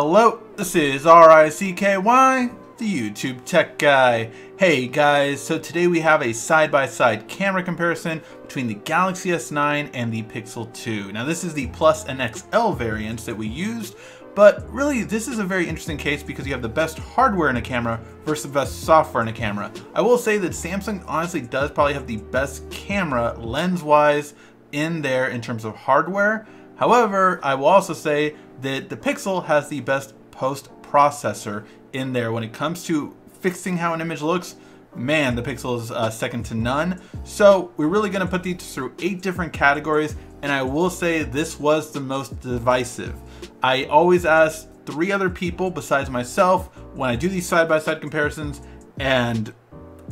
Hello, this is RICKY, the YouTube Tech Guy. Hey guys, so today we have a side-by-side camera comparison between the Galaxy S9 and the Pixel 2. Now this is the Plus and XL variants that we used, but really this is a very interesting case because you have the best hardware in a camera versus the best software in a camera. I will say that Samsung honestly does probably have the best camera lens-wise in there in terms of hardware. However, I will also say that the Pixel has the best post-processor in there. When it comes to fixing how an image looks, man, the Pixel is second to none. So we're really going to put these through 8 different categories, and I will say this was the most divisive. I always ask 3 other people besides myself when I do these side-by-side comparisons, and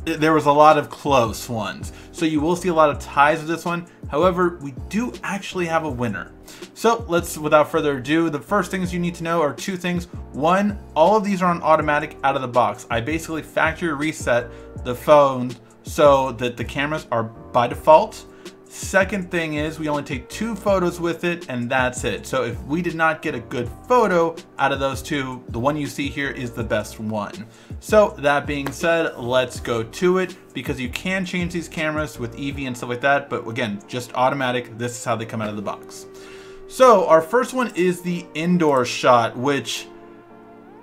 there was a lot of close ones. So you will see a lot of ties with this one. However, we do actually have a winner. So let's, without further ado, the first things you need to know are 2 things. One, all of these are on automatic out of the box. I basically factory reset the phone so that the cameras are by default. Second thing is we only take 2 photos with it and that's it. So if we did not get a good photo out of those 2, the one you see here is the best one. So that being said, let's go to it, because you can change these cameras with EV and stuff like that, but again, just automatic. This is how they come out of the box. So our first one is the indoor shot, which,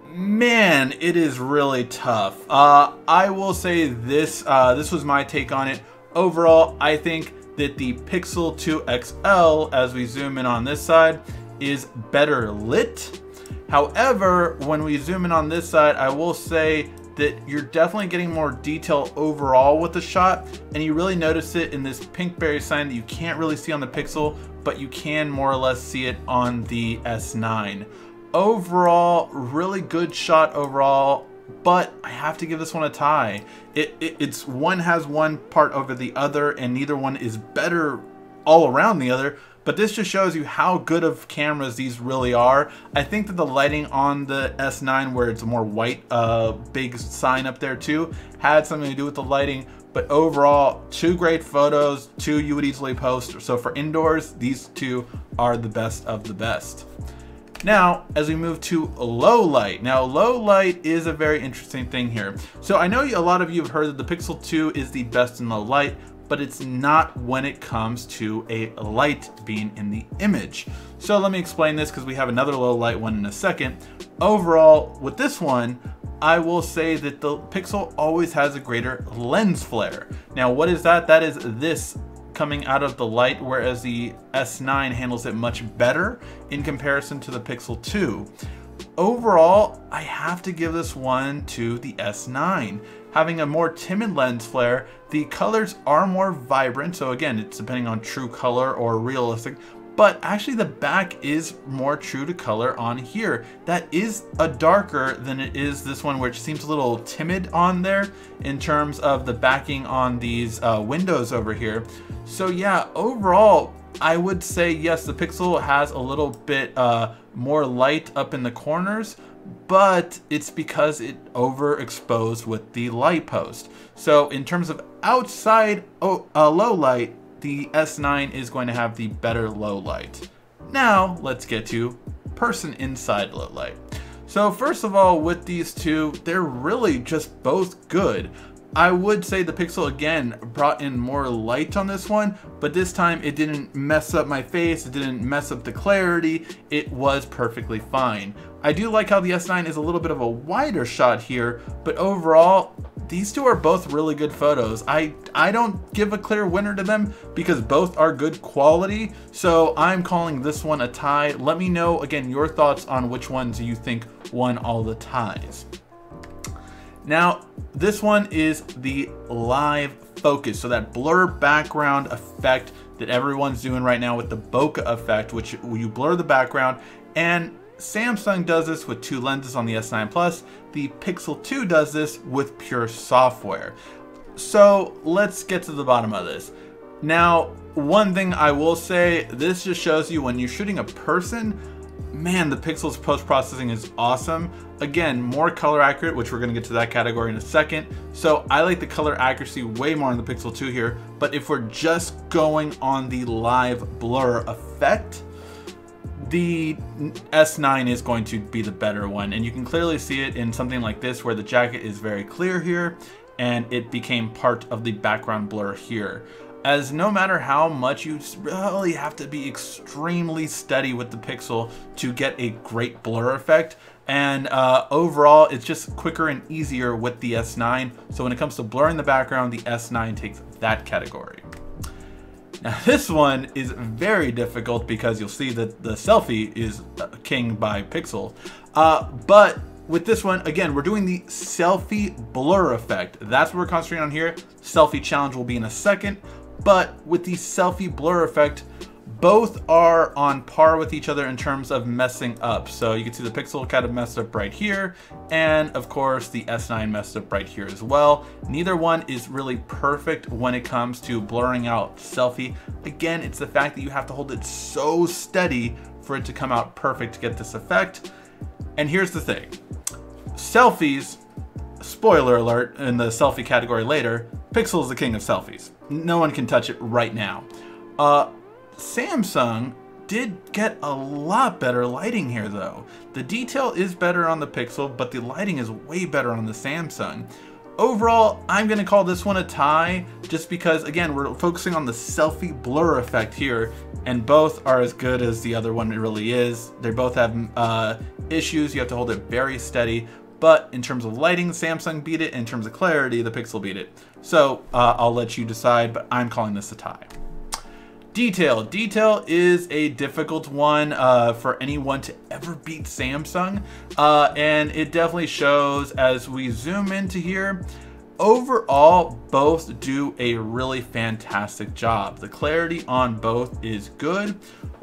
man, it is really tough. I will say this, this was my take on it. Overall, I think that the Pixel 2 XL, as we zoom in on this side, is better lit. However, when we zoom in on this side, I will say that you're definitely getting more detail overall with the shot, and you really notice it in this pink berry sign that you can't really see on the Pixel, but you can more or less see it on the S9. Overall, really good shot overall, but I have to give this one a tie. It's one has one part over the other, and neither one is better all around the other. But this just shows you how good of cameras these really are. I think that the lighting on the S9, where it's a more white, big sign up there too, had something to do with the lighting. But overall, 2 great photos, 2 you would easily post. So for indoors, these 2 are the best of the best. Now, as we move to low light. Now, low light is a very interesting thing here. So I know a lot of you have heard that the Pixel 2 is the best in low light, but it's not when it comes to a light being in the image. So let me explain this, because we have another low light one in a second. Overall, with this one, I will say that the Pixel always has a greater lens flare. Now, what is that? That is this coming out of the light, whereas the S9 handles it much better in comparison to the Pixel 2. Overall, I have to give this one to the S9. Having a more timid lens flare, the colors are more vibrant, so again, it's depending on true color or realistic, but actually the back is more true to color on here. That is a darker than it is this one, which seems a little timid on there in terms of the backing on these windows over here. So yeah, overall, I would say yes, the Pixel has a little bit more light up in the corners, but it's because it overexposed with the light post. So in terms of outside low light, the S9 is going to have the better low light. Now let's get to person inside low light. So first of all, with these 2, they're really just both good. I would say the Pixel again brought in more light on this one, but this time it didn't mess up my face, it didn't mess up the clarity, it was perfectly fine. I do like how the S9 is a little bit of a wider shot here, but overall, these 2 are both really good photos. I don't give a clear winner to them because both are good quality, so I'm calling this one a tie. Let me know, again, your thoughts on which ones you think won all the ties. Now, this one is the live focus. So that blur background effect that everyone's doing right now with the bokeh effect, which you blur the background, and Samsung does this with 2 lenses on the S9 Plus. The Pixel 2 does this with pure software. So let's get to the bottom of this. Now, one thing I will say, this just shows you when you're shooting a person, man, the Pixel's post-processing is awesome. Again, more color accurate, which we're gonna get to that category in a second. So I like the color accuracy way more on the Pixel 2 here, but if we're just going on the live blur effect, the S9 is going to be the better one, and you can clearly see it in something like this where the jacket is very clear here and it became part of the background blur here. As no matter how much, you really have to be extremely steady with the Pixel to get a great blur effect, and overall it's just quicker and easier with the S9. So when it comes to blurring the background, the S9 takes that category. Now this one is very difficult because you'll see that the Selfie is king by Pixel, but with this one, again, we're doing the Selfie blur effect. That's what we're concentrating on here. Selfie challenge will be in a second, but with the Selfie blur effect, both are on par with each other in terms of messing up. So you can see the Pixel kind of messed up right here, and of course the S9 messed up right here as well. Neither one is really perfect when it comes to blurring out Selfie. Again, it's the fact that you have to hold it so steady for it to come out perfect to get this effect. And here's the thing. Selfies, spoiler alert in the selfie category later, Pixel is the king of selfies. No one can touch it right now. Samsung did get a lot better lighting here though. The detail is better on the Pixel, but the lighting is way better on the Samsung. Overall, I'm gonna call this one a tie just because, again, we're focusing on the Selfie blur effect here, and both are as good as the other one really is. They both have issues. You have to hold it very steady, but in terms of lighting, Samsung beat it. In terms of clarity, the Pixel beat it. So I'll let you decide, but I'm calling this a tie. Detail. Detail is a difficult one for anyone to ever beat Samsung, and it definitely shows as we zoom into here. Overall, both do a really fantastic job. The clarity on both is good.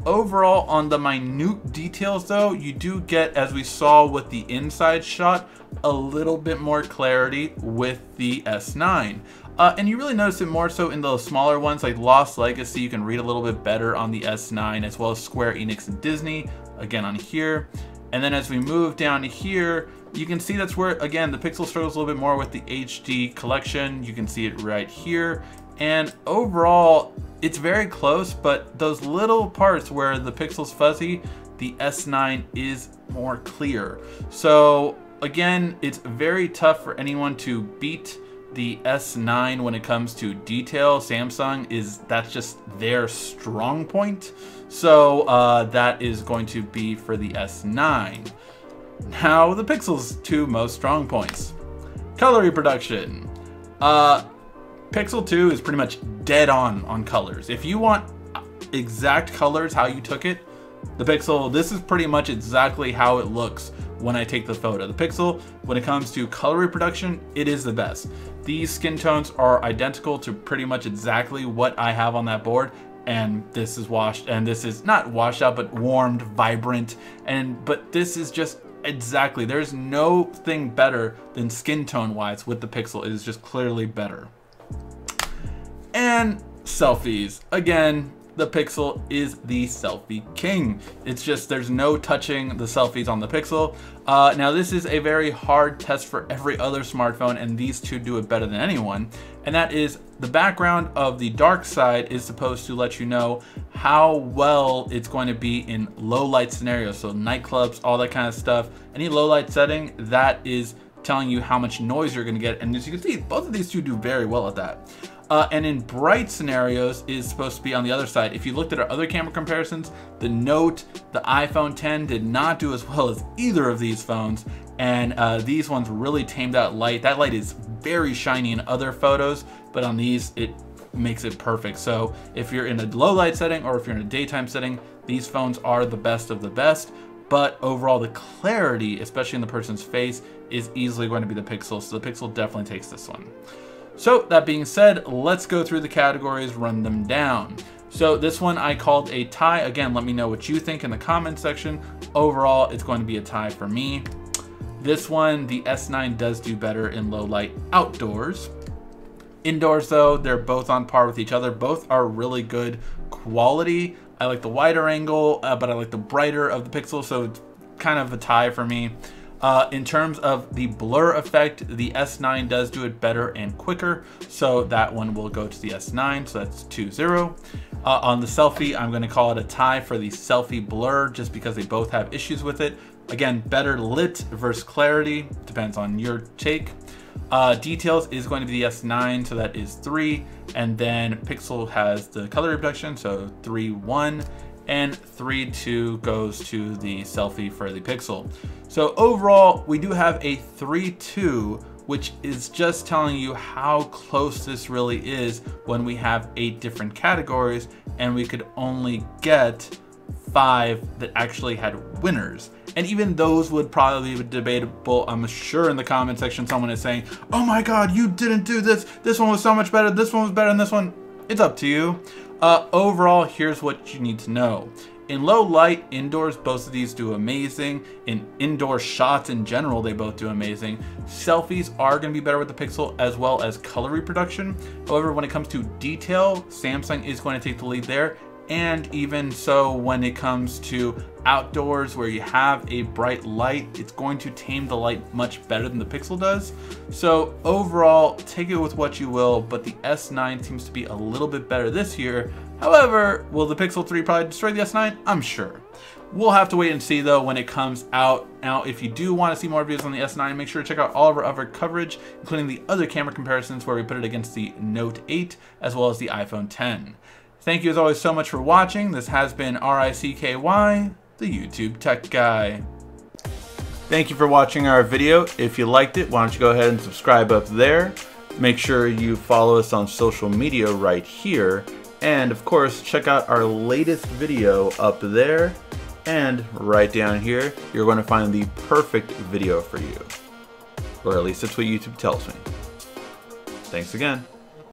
Overall, on the minute details though, you do get, as we saw with the inside shot, a little bit more clarity with the S9. And you really notice it more so in those smaller ones like Lost Legacy. You can read a little bit better on the S9, as well as Square Enix and Disney, again on here. And then as we move down to here, you can see that's where, again, the Pixel struggles a little bit more with the HD collection. You can see it right here. And overall, it's very close, but those little parts where the Pixel's fuzzy, the S9 is more clear. So again, it's very tough for anyone to beat the S9 when it comes to detail. Samsung that's just their strong point. So that is going to be for the S9. Now the Pixel's two most strong points. Color reproduction. Pixel 2 is pretty much dead on colors. If you want exact colors, how you took it, the Pixel, this is pretty much exactly how it looks when I take the photo. The Pixel, when it comes to color reproduction, it is the best. These skin tones are identical to pretty much exactly what I have on that board, and this is washed, and this is not washed out, but warmed, vibrant, but this is just exactly, there's no thing better than skin tone wise with the Pixel. It is just clearly better. And selfies, again, the Pixel is the selfie king. It's just, there's no touching the selfies on the Pixel. Now this is a very hard test for every other smartphone, and these two do it better than anyone. And that is, the background of the dark side is supposed to let you know how well it's going to be in low light scenarios. So nightclubs, all that kind of stuff. Any low light setting, that is telling you how much noise you're gonna get. And as you can see, both of these two do very well at that. And in bright scenarios is supposed to be on the other side. If you looked at our other camera comparisons, the Note, the iPhone 10 did not do as well as either of these phones. And these ones really tamed out light. That light is very shiny in other photos, but on these, it makes it perfect. So if you're in a low light setting or if you're in a daytime setting, these phones are the best of the best. But overall, the clarity, especially in the person's face, is easily going to be the Pixel. So the Pixel definitely takes this one. So that being said, let's go through the categories, run them down. So this one I called a tie. Again, let me know what you think in the comment section. Overall, it's going to be a tie for me. This one, the S9 does do better in low light outdoors. Indoors though, they're both on par with each other. Both are really good quality. I like the wider angle, but I like the brighter of the Pixel, so it's kind of a tie for me. In terms of the blur effect, the S9 does do it better and quicker, so that one will go to the S9, so that's 2-0. On the Selfie, I'm going to call it a tie for the Selfie blur, just because they both have issues with it. Again, better lit versus clarity, depends on your take. Details is going to be the S9, so that is 3, and then Pixel has the color reproduction, so 3-1, and 3-2 goes to the Selfie for the Pixel. So overall, we do have a 3-2, which is just telling you how close this really is when we have 8 different categories, and we could only get 5 that actually had winners. And even those would probably be debatable. I'm sure in the comment section someone is saying, oh my god, you didn't do this, this one was so much better, this one was better than this one. It's up to you. Overall, here's what you need to know. In low light, indoors, both of these do amazing. In indoor shots in general, they both do amazing. Selfies are going to be better with the Pixel, as well as color reproduction. However, when it comes to detail, Samsung is going to take the lead there. And even so, when it comes to outdoors where you have a bright light, it's going to tame the light much better than the Pixel does. So overall, take it with what you will, but the S9 seems to be a little bit better this year. However, will the Pixel 3 probably destroy the S9? I'm sure. We'll have to wait and see though when it comes out. Now, if you do want to see more videos on the S9, make sure to check out all of our other coverage, including the other camera comparisons where we put it against the Note 8 as well as the iPhone 10. Thank you as always so much for watching. This has been RICKY, the YouTube Tech Guy. Thank you for watching our video. If you liked it, why don't you go ahead and subscribe up there. Make sure you follow us on social media right here. And of course, check out our latest video up there. And right down here, you're going to find the perfect video for you. Or at least that's what YouTube tells me. Thanks again.